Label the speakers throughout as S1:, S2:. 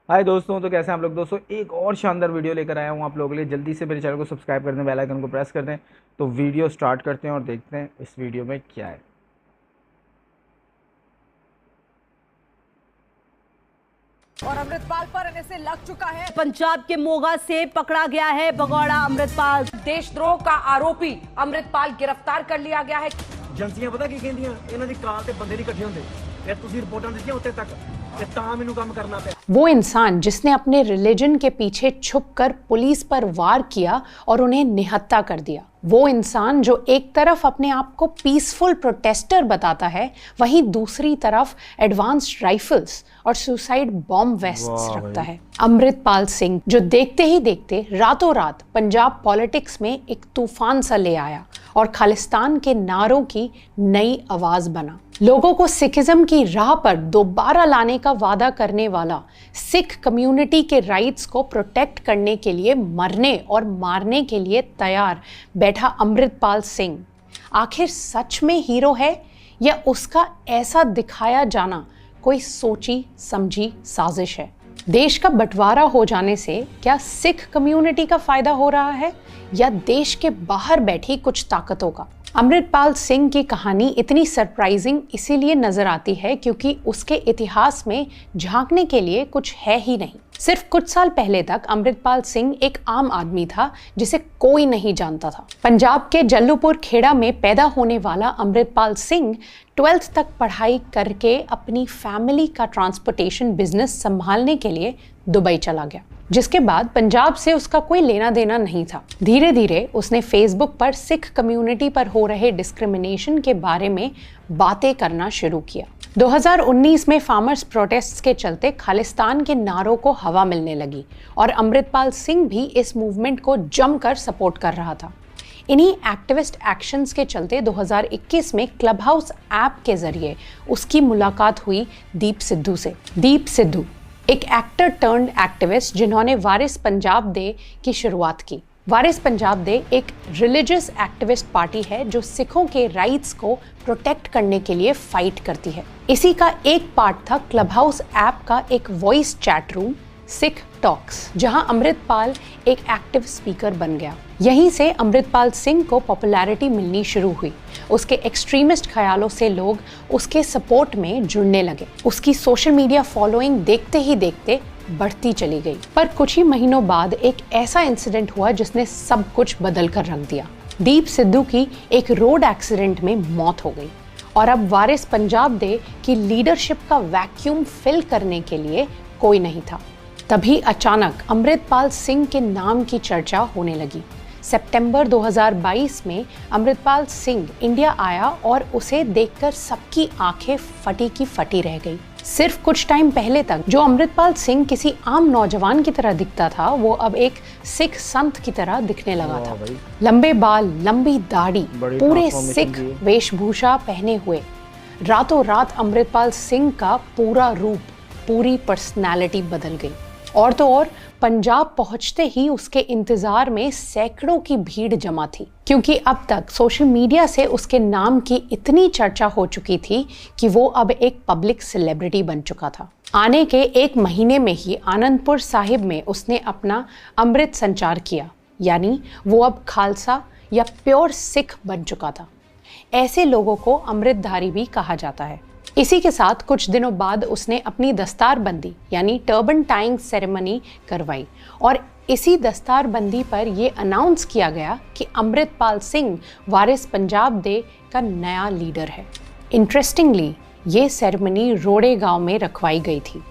S1: हाय दोस्तों, तो कैसे हैं आप लोग। दोस्तों एक और शानदार वीडियो लेकर आया हूँ आप लोगों के लिए। जल्दी से मेरे चैनल को सब्सक्राइब कर दें, बेल आइकन को प्रेस कर दें। तो वीडियो स्टार्ट करते हैं और देखते हैं इस वीडियो में क्या है।
S2: और अमृतपाल पर एनएसए लग चुका है।
S3: पंजाब के मोगा से पकड़ा गया है भगौड़ा अमृतपाल।
S2: देशद्रोह का आरोपी अमृतपाल गिरफ्तार कर लिया गया है।
S4: ਏਜੰਸੀਆਂ ਪਤਾ ਕੀ ਕਹਿੰਦੀਆਂ ਇਹਨਾਂ ਦੀ ਕਾਲ ਤੇ ਬੰਦੇ ਨਹੀਂ ਇਕੱਠੇ ਹੁੰਦੇ ਫਿਰ ਤੁਸੀਂ ਰਿਪੋਰਟਾਂ ਦਿੱਤੀਆਂ ਉੱਤੇ ਤੱਕ ਤੇ ਤਾਂ ਮੈਨੂੰ ਕੰਮ ਕਰਨਾ ਪਿਆ।
S5: वो इंसान जिसने अपने रिलीजन के पीछे छुपकर पुलिस पर वार किया और उन्हें निहत्था कर दिया, वो इंसान जो एक तरफ अपने आप को पीसफुल प्रोटेस्टर बताता है, वहीं दूसरी तरफ एडवांस्ड राइफल्स और सुसाइड बॉम्ब वेस्ट्स रखता है। अमृतपाल सिंह जो देखते ही देखते रातों रात पंजाब पॉलिटिक्स में एक तूफान सा ले आया और खालिस्तान के नारों की नई आवाज बना। लोगों को सिखिज्म की राह पर दोबारा लाने का वादा करने वाला, सिख कम्युनिटी के राइट्स को प्रोटेक्ट करने के लिए मरने और मारने के लिए तैयार बैठा अमृतपाल सिंह आखिर सच में हीरो है या उसका ऐसा दिखाया जाना कोई सोची समझी साजिश है। देश का बंटवारा हो जाने से क्या सिख कम्युनिटी का फायदा हो रहा है या देश के बाहर बैठी कुछ ताकतों का। अमृतपाल सिंह की कहानी इतनी सरप्राइजिंग इसीलिए नजर आती है क्योंकि उसके इतिहास में झांकने के लिए कुछ है ही नहीं। सिर्फ कुछ साल पहले तक अमृतपाल सिंह एक आम आदमी था जिसे कोई नहीं जानता था। पंजाब के जल्लूपुर खेड़ा में पैदा होने वाला अमृतपाल सिंह 12th तक पढ़ाई करके अपनी फैमिली का ट्रांसपोर्टेशन बिजनेस संभालने के लिए दुबई चला गया, जिसके बाद पंजाब से उसका कोई लेना देना नहीं था। धीरे धीरे उसने फेसबुक पर सिख कम्युनिटी पर हो रहे डिस्क्रिमिनेशन के बारे में बातें करना शुरू किया। 2019 में फार्मर्स प्रोटेस्ट्स के चलते खालिस्तान के नारों को हवा मिलने लगी और अमृतपाल सिंह भी इस मूवमेंट को जमकर सपोर्ट कर रहा था। इन्हीं एक्टिविस्ट एक्शंस के चलते 2021 में क्लब हाउस ऐप के जरिए उसकी मुलाकात हुई दीप सिद्धू से। दीप सिद्धू एक एक्टर टर्न्ड एक्टिविस्ट जिन्होंने वारिस पंजाब डे की शुरुआत की। वारिस पंजाब डे एक रिलीजियस एक्टिविस्ट पार्टी है जो सिखों के राइट्स को प्रोटेक्ट करने के लिए फाइट करती है। इसी का एक पार्ट था क्लब हाउस ऐप का एक voice chat room Sikh talks, जहां अमृतपाल एक एक्टिव स्पीकर बन गया। यहीं से अमृतपाल सिंह को पॉपुलैरिटी मिलनी शुरू हुई। उसके एक्सट्रीमिस्ट ख्यालों से लोग उसके सपोर्ट में जुड़ने लगे। उसकी सोशल मीडिया फॉलोइंग देखते ही देखते बढ़ती चली गई। पर कुछ ही महीनों बाद एक ऐसा इंसिडेंट हुआ जिसने सब कुछ बदल कर रख दिया। दीप सिद्धू की एक रोड एक्सीडेंट में मौत हो गई और अब वारिस पंजाब डे की लीडरशिप का वैक्यूम फिल करने के लिए कोई नहीं था। तभी अचानक अमृतपाल सिंह के नाम की चर्चा होने लगी। सितंबर 2022 में अमृतपाल सिंह इंडिया आया और उसे देखकर सबकी आंखें फटी की फटी रह गई। सिर्फ कुछ टाइम पहले तक जो अमृतपाल सिंह किसी आम नौजवान की तरह दिखता था, वो अब एक सिख संत की तरह दिखने लगा था। लंबे बाल, लंबी दाढ़ी, पूरे सिख वेशभूषा पहने हुए रातों रात अमृतपाल सिंह का पूरा रूप, पूरी पर्सनैलिटी बदल गई। और तो और पंजाब पहुंचते ही उसके इंतजार में सैकड़ों की भीड़ जमा थी, क्योंकि अब तक सोशल मीडिया से उसके नाम की इतनी चर्चा हो चुकी थी कि वो अब एक पब्लिक सेलिब्रिटी बन चुका था। आने के एक महीने में ही आनंदपुर साहिब में उसने अपना अमृत संचार किया, यानी वो अब खालसा या प्योर सिख बन चुका था। ऐसे लोगों को अमृतधारी भी कहा जाता है। इसी के साथ कुछ दिनों बाद उसने अपनी दस्तारबंदी यानी टर्बन टाइंग सेरेमनी करवाई और इसी दस्तारबंदी पर यह अनाउंस किया गया कि अमृतपाल सिंह वारिस पंजाब डे का नया लीडर है। इंटरेस्टिंगली ये सेरेमनी रोड़े गांव में रखवाई गई थी,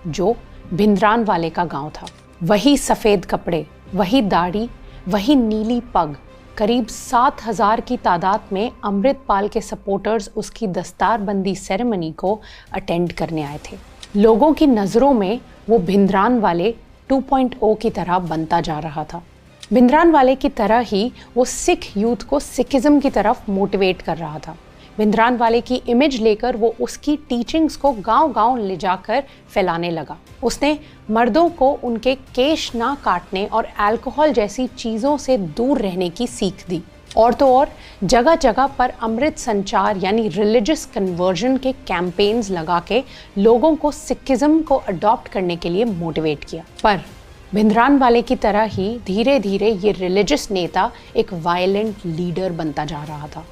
S5: जो भिंद्रान वाले का गांव था। वही सफ़ेद कपड़े, वही दाढ़ी, वही नीली पग। करीब 7,000 की तादाद में अमृतपाल के सपोर्टर्स उसकी दस्तारबंदी सेरेमनी को अटेंड करने आए थे। लोगों की नज़रों में वो भिंद्रान वाले 2.0 की तरह बनता जा रहा था। भिंद्रान वाले की तरह ही वो सिख यूथ को सिखिज्म की तरफ मोटिवेट कर रहा था। भिंद्रान वाले की इमेज लेकर वो उसकी टीचिंग्स को गांव-गांव ले जाकर फैलाने लगा। उसने मर्दों को उनके केश ना काटने और अल्कोहल जैसी चीज़ों से दूर रहने की सीख दी। और तो और जगह जगह पर अमृत संचार यानी रिलीजियस कन्वर्जन के कैंपेन्स लगा के लोगों को सिखिज्म को अडॉप्ट करने के लिए मोटिवेट किया। पर भिंद्रानवाले की तरह ही धीरे धीरे ये रिलीजियस नेता एक वायलेंट लीडर बनता जा रहा था।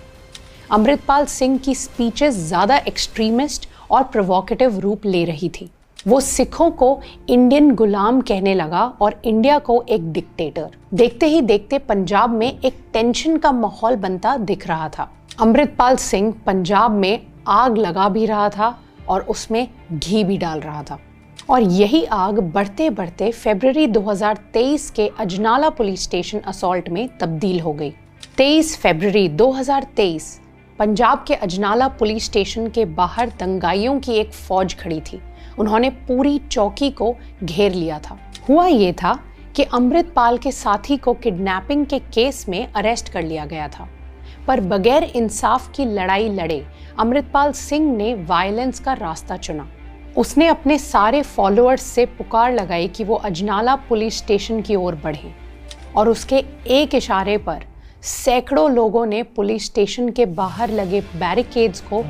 S5: अमृतपाल सिंह की स्पीचेस ज़्यादा एक्सट्रीमिस्ट और प्रोवोकेटिव रूप ले रही थी। वो सिखों को इंडियन गुलाम कहने लगा और इंडिया को एक डिक्टेटर। देखते ही देखते पंजाब में एक टेंशन का माहौल बनता दिख रहा था। अमृतपाल सिंह पंजाब में आग लगा भी रहा था और उसमें घी भी डाल रहा था। और यही आग बढ़ते बढ़ते फरवरी 2023 के अजनाला पुलिस स्टेशन असॉल्ट में तब्दील हो गई। 23 फरवरी 2023 पंजाब के अजनाला पुलिस स्टेशन के बाहर दंगाइयों की एक फौज खड़ी थी। उन्होंने पूरी चौकी को घेर लिया था। हुआ ये था कि अमृतपाल के साथी को किडनैपिंग के केस में अरेस्ट कर लिया गया था, पर बगैर इंसाफ की लड़ाई लड़े अमृतपाल सिंह ने वायलेंस का रास्ता चुना। उसने अपने सारे फॉलोअर्स से पुकार लगाई कि वो अजनाला पुलिस स्टेशन की ओर बढ़ें और उसके एक इशारे पर सैकड़ों लोगों ने पुलिस स्टेशन के बाहर लगे बैरिकेड्स को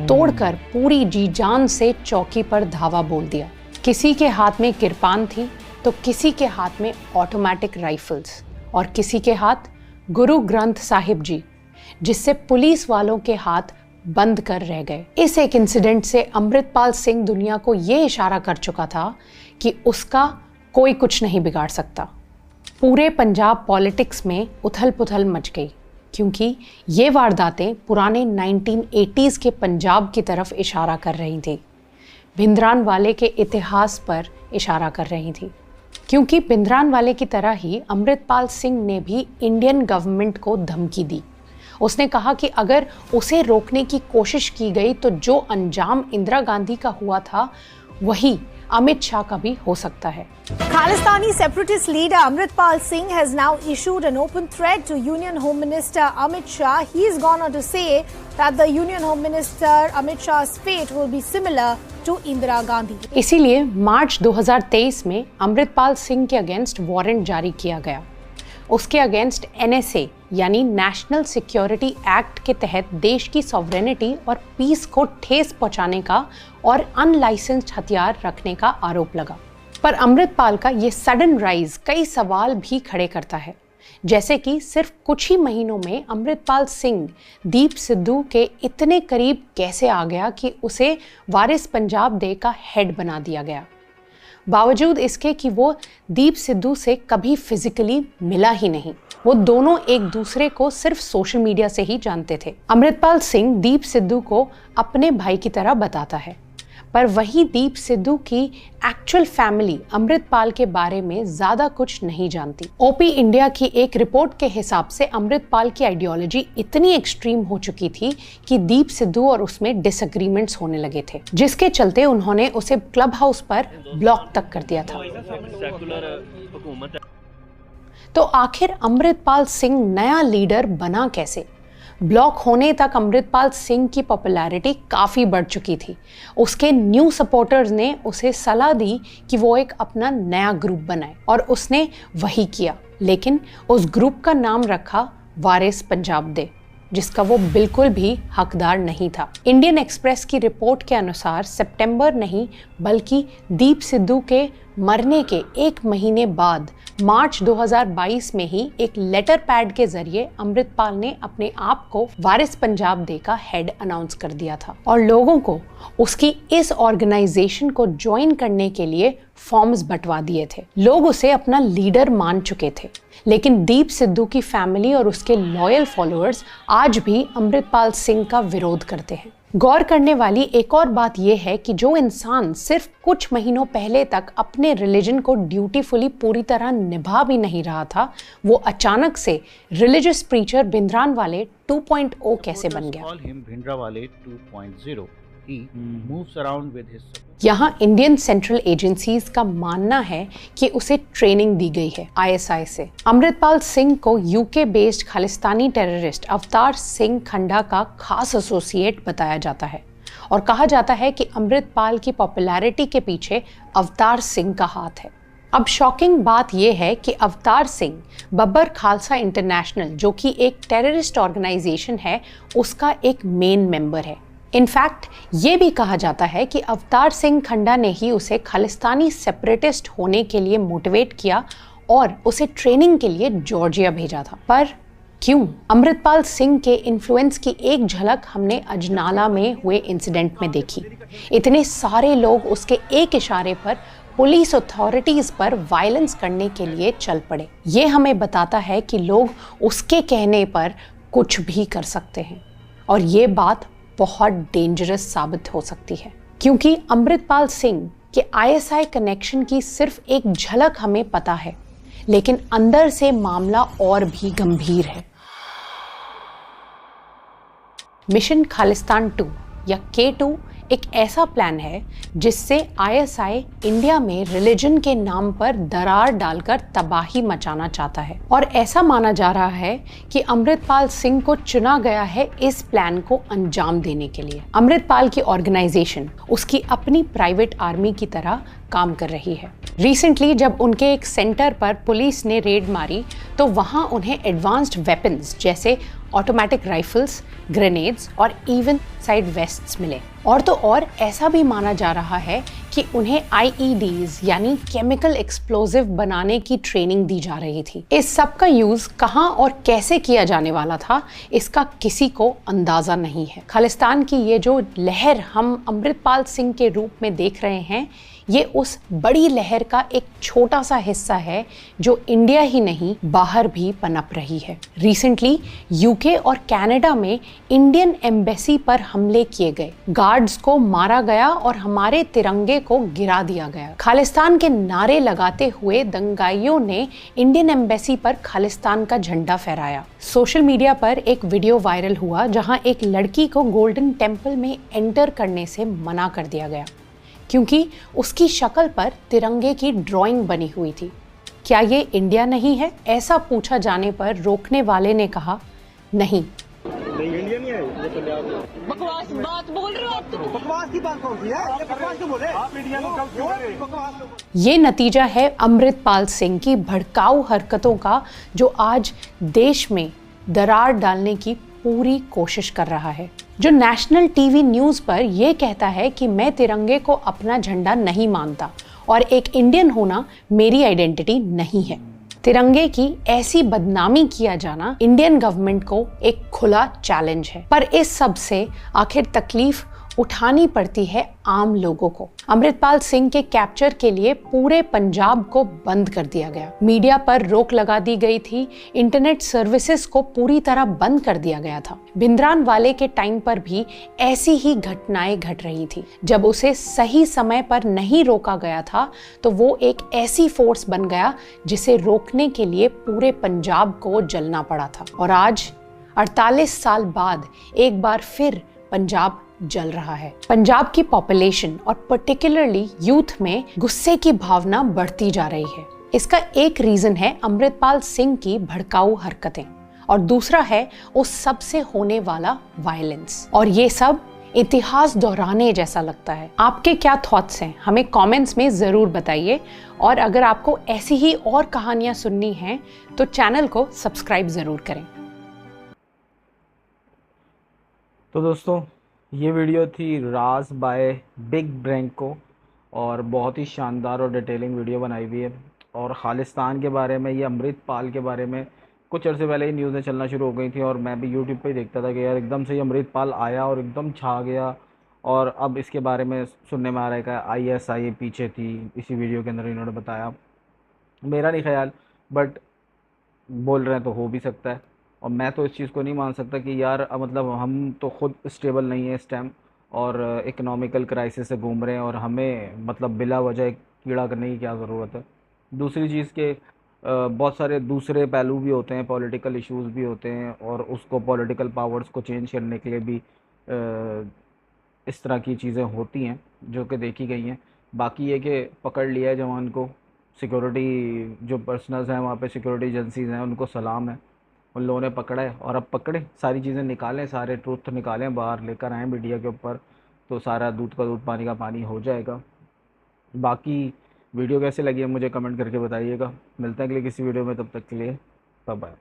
S5: तोड़कर पूरी जी जान से चौकी पर धावा बोल दिया। किसी के हाथ में किरपान थी तो किसी के हाथ में ऑटोमेटिक राइफल्स और किसी के हाथ गुरु ग्रंथ साहिब जी, जिससे पुलिस वालों के हाथ बंद कर रह गए। इस एक इंसिडेंट से अमृतपाल सिंह दुनिया को ये इशारा कर चुका था कि उसका कोई कुछ नहीं बिगाड़ सकता। पूरे पंजाब पॉलिटिक्स में उथल पुथल मच गई, क्योंकि ये वारदातें पुराने 1980s के पंजाब की तरफ इशारा कर रही थी। भिंद्रानवाले के इतिहास पर इशारा कर रही थी, क्योंकि भिंद्रानवाले की तरह ही अमृतपाल सिंह ने भी इंडियन गवर्नमेंट को धमकी दी। उसने कहा कि अगर उसे रोकने की कोशिश की गई तो जो अंजाम इंदिरा गांधी का हुआ था वही अमित शाह का भी हो सकता है।
S3: Khalistani separatist leader Amritpal Singh has now issued an open threat to Union Home Minister Amit Shah. He has gone on to say that the Union Home Minister Amit Shah's fate will be similar to Indira Gandhi.
S5: इसीलिए मार्च 2023 में अमृतपाल सिंह के against warrant जारी किया गया। उसके against NSA यानी national security act के तहत देश की सॉवरेनिटी और पीस को ठेस पहुंचाने का और अनलाइसेंस्ड हथियार रखने का आरोप लगा। पर अमृतपाल का ये सडन राइज कई सवाल भी खड़े करता है, जैसे कि सिर्फ कुछ ही महीनों में अमृतपाल सिंह दीप सिद्धू के इतने करीब कैसे आ गया कि उसे वारिस पंजाब डे का हेड बना दिया गया, बावजूद इसके कि वो दीप सिद्धू से कभी फिजिकली मिला ही नहीं। वो दोनों एक दूसरे को सिर्फ सोशल मीडिया से ही जानते थे। अमृतपाल सिंह दीप सिद्धू को अपने भाई की तरह बताता है, पर वही दीप सिद्धू की एक्चुअल फैमिली अमृतपाल के बारे में ज्यादा कुछ नहीं जानती। ओपी इंडिया की एक रिपोर्ट के हिसाब से अमृतपाल की आइडियोलॉजी इतनी एक्सट्रीम हो चुकी थी कि दीप सिद्धू और उसमें डिसएग्रीमेंट्स होने लगे थे, जिसके चलते उन्होंने उसे क्लब हाउस पर ब्लॉक तक कर दिया था। तो आखिर अमृतपाल सिंह नया लीडर बना कैसे? ब्लॉक होने तक अमृतपाल सिंह की पॉपुलैरिटी काफ़ी बढ़ चुकी थी। उसके न्यू सपोर्टर्स ने उसे सलाह दी कि वो एक अपना नया ग्रुप बनाए और उसने वही किया, लेकिन उस ग्रुप का नाम रखा वारिस पंजाब डे, जिसका वो बिल्कुल भी हकदार नहीं था। इंडियन एक्सप्रेस की रिपोर्ट के अनुसार सितंबर नहीं बल्कि दीप सिद्धू के मरने के एक महीने बाद मार्च 2022 में ही एक लेटर पैड के जरिए अमृतपाल ने अपने आप को वारिस पंजाब डे का हेड अनाउंस कर दिया था और लोगों को उसकी इस ऑर्गेनाइजेशन को ज्वाइन करने के लिए फॉर्म्स बंटवा दिए थे। लोग उसे अपना लीडर मान चुके थे, लेकिन दीप सिद्धू की फैमिली और उसके लॉयल फॉलोअर्स आज भी अमृतपाल सिंह का विरोध करते हैं। गौर करने वाली एक और बात यह है कि जो इंसान सिर्फ कुछ महीनों पहले तक अपने रिलीजन को ड्यूटीफुली पूरी तरह निभा भी नहीं रहा था, वो अचानक से रिलीजियस प्रीचर भिंद्रानवाले 2.0 कैसे बन गया? यहाँ इंडियन सेंट्रल एजेंसीज का मानना है कि उसे ट्रेनिंग दी गई है ISI से। अमृतपाल सिंह को UK based Khalistani terrorist Avtar Singh खंडा का खास एसोसिएट बताया जाता है और कहा जाता है कि अमृतपाल की पॉपुलैरिटी के पीछे अवतार सिंह का हाथ है। अब शॉकिंग बात यह है कि अवतार सिंह बब्बर खालसा इंटरनेशनल, जो कि एक टेररिस्ट ऑर्गेनाइजेशन है, उसका एक मेन मेंबर है। इनफैक्ट ये भी कहा जाता है कि अवतार सिंह खंडा ने ही उसे खालिस्तानी सेपरेटिस्ट होने के लिए मोटिवेट किया और उसे ट्रेनिंग के लिए जॉर्जिया भेजा था। पर क्यों? अमृतपाल सिंह के इन्फ्लुएंस की एक झलक हमने अजनाला में हुए इंसिडेंट में देखी। इतने सारे लोग उसके एक इशारे पर पुलिस अथॉरिटीज पर वायलेंस करने के लिए चल पड़े। ये हमें बताता है कि लोग उसके कहने पर कुछ भी कर सकते हैं और ये बात बहुत डेंजरस साबित हो सकती है, क्योंकि अमृतपाल सिंह के आईएसआई कनेक्शन की सिर्फ एक झलक हमें पता है, लेकिन अंदर से मामला और भी गंभीर है। मिशन खालिस्तान 2 या K2 एक ऐसा प्लान है जिससे आईएसआई इंडिया में रिलीजन के नाम पर दरार डालकर तबाही मचाना चाहता है और ऐसा माना जा रहा है कि अमृतपाल सिंह को चुना गया है इस प्लान को अंजाम देने के लिए। अमृतपाल की ऑर्गेनाइजेशन उसकी अपनी प्राइवेट आर्मी की तरह काम कर रही है। रिसेंटली जब उनके एक सेंटर पर पुलिस ने रेड मारी तो वहां उन्हें एडवांस्ड वेपन्स जैसे ऑटोमेटिक राइफल्स, ग्रेनेड्स और इवन साइड वेस्ट्स मिले। और तो और ऐसा भी माना जा रहा है कि उन्हें IEDs यानी केमिकल एक्सप्लोजिव बनाने की ट्रेनिंग दी जा रही थी। इस सब का यूज कहां और कैसे किया जाने वाला था, इसका किसी को अंदाजा नहीं है। खालिस्तान की ये जो लहर हम अमृतपाल सिंह के रूप में देख रहे हैं, ये उस बड़ी लहर का एक छोटा सा हिस्सा है जो इंडिया ही नहीं बाहर भी पनप रही है। रिसेंटली यूके और कनाडा में इंडियन एम्बेसी पर हमले किए गए, गार्ड्स को मारा गया और हमारे तिरंगे को गिरा दिया गया। खालिस्तान के नारे लगाते हुए दंगाइयों ने इंडियन एम्बेसी पर खालिस्तान का झंडा फहराया। सोशल मीडिया पर एक वीडियो वायरल हुआ जहां एक लड़की को गोल्डन टेम्पल में एंटर करने से मना कर दिया गया क्योंकि उसकी शक्ल पर तिरंगे की ड्राइंग बनी हुई थी। क्या ये इंडिया नहीं है? ऐसा पूछा जाने पर रोकने वाले ने कहा, नहीं,
S4: इंडिया नहीं है ये पंजाब में। बकवास बात बोल रहे हो आप, तो बकवास की बात कौन सी है? ये बकवास क्यों बोले आप? इंडिया को कब क्यों बोले बकवास?
S5: ये नतीजा है अमृतपाल सिंह की भड़काऊ हरकतों का, जो आज देश में दरार डालने की पूरी कोशिश कर रहा है। जो नेशनल टीवी न्यूज़ पर यह कहता है कि मैं तिरंगे को अपना झंडा नहीं मानता और एक इंडियन होना मेरी आइडेंटिटी नहीं है। तिरंगे की ऐसी बदनामी किया जाना इंडियन गवर्नमेंट को एक खुला चैलेंज है। पर इस सब से आखिर तकलीफ उठानी पड़ती है आम लोगों को। अमृतपाल सिंह के कैप्चर के लिए पूरे पंजाब को बंद कर दिया गया, मीडिया पर रोक लगा दी गई थी, इंटरनेट सर्विसेज को पूरी तरह बंद कर दिया गया था। भिंद्रान वाले के टाइम पर भी ऐसी ही घटनाएं घट रही थी। जब उसे सही समय पर नहीं रोका गया था तो वो एक ऐसी फोर्स बन गया जिसे रोकने के लिए पूरे पंजाब को जलना पड़ा था। और आज 48 साल बाद एक बार फिर पंजाब जल रहा है। पंजाब की पॉपुलेशन और पर्टिकुलरली यूथ में गुस्से की भावना बढ़ती जा रही है। इसका एक रीजन है अमृतपाल सिंह की भड़काऊ हरकतें और दूसरा है उस सब से होने वाला वायलेंस। और ये सब इतिहास दोहराने जैसा लगता है। आपके क्या थॉट्स हैं, हमें कमेंट्स में ज़रूर बताइए। और अगर आपको ऐसी ही और कहानियां सुननी हैं तो चैनल को सब्सक्राइब ज़रूर करें।
S1: तो दोस्तों, ये वीडियो थी राज बाय बिग ब्रैंको और बहुत ही शानदार और डिटेलिंग वीडियो बनाई हुई है। और खालिस्तान के बारे में, ये अमृतपाल के बारे में कुछ अर्से पहले ही न्यूज़ें चलना शुरू हो गई थी और मैं भी यूट्यूब पे ही देखता था कि यार एकदम से ये अमृतपाल आया और एकदम छा गया। और अब इसके बारे में सुनने में आ रहा है कि ISI पीछे थी, इसी वीडियो के अंदर इन्होंने बताया। मेरा नहीं ख्याल, बट बोल रहे हैं तो हो भी सकता है। और मैं तो इस चीज़ को नहीं मान सकता कि यार मतलब हम तो खुद स्टेबल नहीं है इस टाइम और इकोनॉमिकल क्राइसिस से घूम रहे हैं और हमें मतलब बिला वजह कीड़ा करने की क्या ज़रूरत है। दूसरी चीज़ के बहुत सारे दूसरे पहलू भी होते हैं, पॉलिटिकल इश्यूज़ भी होते हैं और उसको पॉलिटिकल पावर्स को चेंज करने के लिए भी इस तरह की चीज़ें होती हैं जो कि देखी गई हैं। बाकी ये कि पकड़ लिया है जवान को, सिक्योरिटी जो पर्सनल्स हैं वहाँ पे, सिक्योरिटी एजेंसीज़ हैं, उनको सलाम है, उन लोगों ने पकड़ा है। और अब पकड़े, सारी चीज़ें निकालें, सारे ट्रूथ निकालें, बाहर लेकर आएँ मीडिया के ऊपर, तो सारा दूध का दूध पानी का पानी हो जाएगा। बाकी वीडियो कैसी लगी है मुझे कमेंट करके बताइएगा। मिलते हैं अगले किसी वीडियो में, तब तक के लिए बाय बाय।